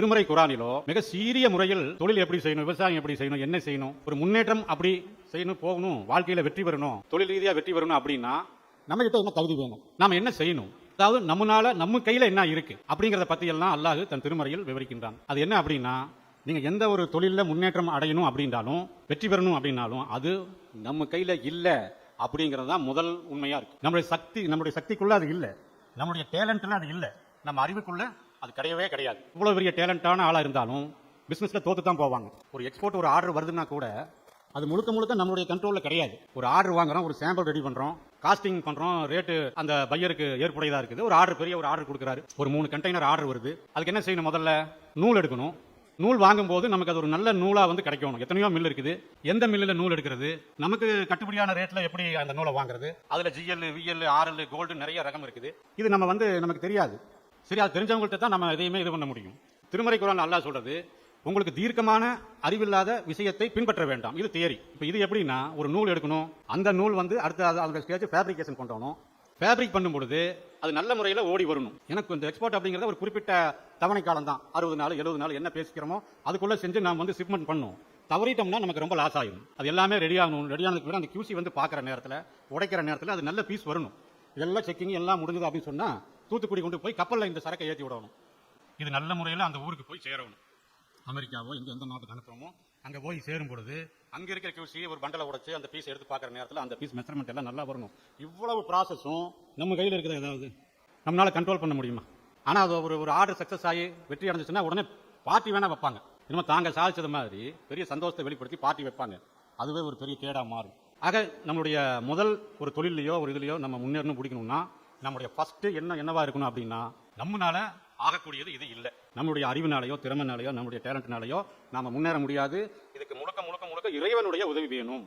திருமறை குரானிலோ மிக சீரிய முறையில் தொழில் எப்படி செய்யணும், விவசாயம் எப்படி செய்யணும், என்ன செய்யணும், ஒரு முன்னேற்றம் அப்படி செய்யணும், போகணும், வாழ்க்கையில வெற்றி பெறணும், தொழில் ரீதியா வெற்றி பெறணும் அப்படின்னா நம்ம கிட்ட என்ன தகுதி வேணும், நாம என்ன செய்யணும், அதாவது நம்ம கையில என்ன இருக்கு அப்படிங்கறத பத்தி எல்லாம் அல்லாஹ் தன் திருமறையில் விவரிக்கின்றான். அது என்ன அப்படின்னா, நீங்க எந்த ஒரு தொழில முன்னேற்றம் அடையணும் அப்படின்னாலும் வெற்றி பெறணும் அப்படின்னாலும் அது நம்ம கையில இல்ல அப்படிங்கறது தான் முதல் உண்மையா இருக்கு. நம்முடைய சக்திக்குள்ள அது இல்ல, நம்முடைய டேலண்ட்ல அது இல்ல, நம்ம அறிவுக்குள்ள அது கிடையவே கிடையாது. இவ்வளவு பெரிய டேலண்டான ஆளா இருந்தாலும் பிசினஸ்ல தோத்து தான் போவாங்க. ஒரு எக்ஸ்போர்ட் ஒரு ஆர்டர் வருதுன்னா கூட அது முழுக்க முழுக்க நம்மளுடைய கண்ட்ரோல்ல கிடையாது. ஒரு ஆர்டர் வாங்குறோம், ஒரு சாம்பிள் ரெடி பண்றோம், காஸ்டிங் பண்றோம், ரேட்டு அந்த பையருக்கு ஏற்புடையதா இருக்குது. ஒரு ஆர்டர் பெரிய ஒரு ஆர்டர் கொடுக்குறாரு, ஒரு 3 கண்டெய்னர் ஆர்டர் வருது. அதுக்கு என்ன செய்யணும், முதல்ல நூல் எடுக்கணும். நூல் வாங்கும் போது நமக்கு அது ஒரு நல்ல நூலா கிடைக்கணும். எத்தனையோ மில் இருக்குது, எந்த மில்லில் நூல் எடுக்கிறது, நமக்கு கட்டுப்படியான ரேட்ல எப்படி அந்த நூலை வாங்குறது, அதுல ஜிஎல், விஎல், ஆர்எல், கோல்டு நிறைய ரகம் இருக்குது. இது நமக்கு தெரியாது. சரி, அது தெரிஞ்சவங்கள்ட்ட தான் நம்ம எதையுமே இது பண்ண முடியும். திருமறை குர்ஆன்ல அல்லாஹ் சொல்றது, உங்களுக்கு தீர்க்கமான அறிவில்லாத விஷயத்தை பின்பற்ற வேண்டாம். இது தியரி. இப்போ இது எப்படின்னா, ஒரு நூல் எடுக்கணும், அந்த நூல் அடுத்த அந்த ஸ்டேஜ் ஃபேப்ரிகேஷன் பண்ணணும். ஃபேப்ரிக் பண்ணும் பொழுது அது நல்ல முறையில் ஓடி வரணும். எனக்கு இந்த எக்ஸ்போர்ட் அப்படிங்கிறத ஒரு குறிப்பிட்ட தவணை காலம் தான், 60 நாள் 70 நாள் என்ன பேசிக்கிறோமோ அதுக்குள்ள செஞ்சு நாம் ஷிப்மெண்ட் பண்ணணும். தவறிட்டோம்னா நமக்கு ரொம்ப லாஸ் ஆகும். அது எல்லாமே ரெடி ஆகணும். ரெடியானதுக்கு அந்த QC பார்க்குற நேரத்தில், உடைக்கிற நேரத்தில் அது நல்ல பீஸ் வரணும். இதெல்லாம் செக்கிங் எல்லாம் முடிஞ்சது அப்படின்னு சொன்னா தூத்துக்குடி கொண்டு போய் கப்பலில் இந்த சரக்கை ஏற்றி விடணும். இது நல்ல முறையில் அந்த ஊருக்கு போய் சேரணும். அமெரிக்காவோ எந்த நாட்டுக்கு அனுப்புறோமோ அங்கே போய் சேரும் பொழுது அங்கே இருக்கிற QC ஒரு பண்டலை உடைச்சு அந்த பீஸ் எடுத்து பார்க்குற நேரத்தில் அந்த பீஸ் மெஷர்மெண்ட் எல்லாம் நல்லா வரணும். இவ்வளவு ப்ராசஸும் நம்ம கையில் இருக்கிற ஏதாவது நம்மளால கண்ட்ரோல் பண்ண முடியுமா? ஆனால் அது ஒரு ஆர்டர் சக்ஸஸ் ஆகி வெற்றி அடைஞ்சிச்சுன்னா உடனே பார்ட்டி வேணா வைப்பாங்க. இன்னும் தாங்க சாதிச்சது மாதிரி பெரிய சந்தோஷத்தை வெளிப்படுத்தி பார்ட்டி வைப்பாங்க. அதுவே ஒரு பெரிய கேடா மாறும். ஆக நம்மளுடைய முதல் ஒரு தொழிலையோ ஒரு இதுலையோ நம்ம முன்னேறணும் பிடிக்கணும்னா நம்முடைய ஃபர்ஸ்ட் என்னவா இருக்கணும் அப்படின்னா, நம்மளால ஆகக்கூடியது இது இல்லை. நம்மளுடைய அறிவினாலேயோ திறமைனாலேயோ நம்முடைய டேலண்ட்னாலேயோ நாம முன்னேற முடியாது. இதுக்கு முழுக்க முழுக்க முழுக்க இறைவனுடைய உதவி வேணும்.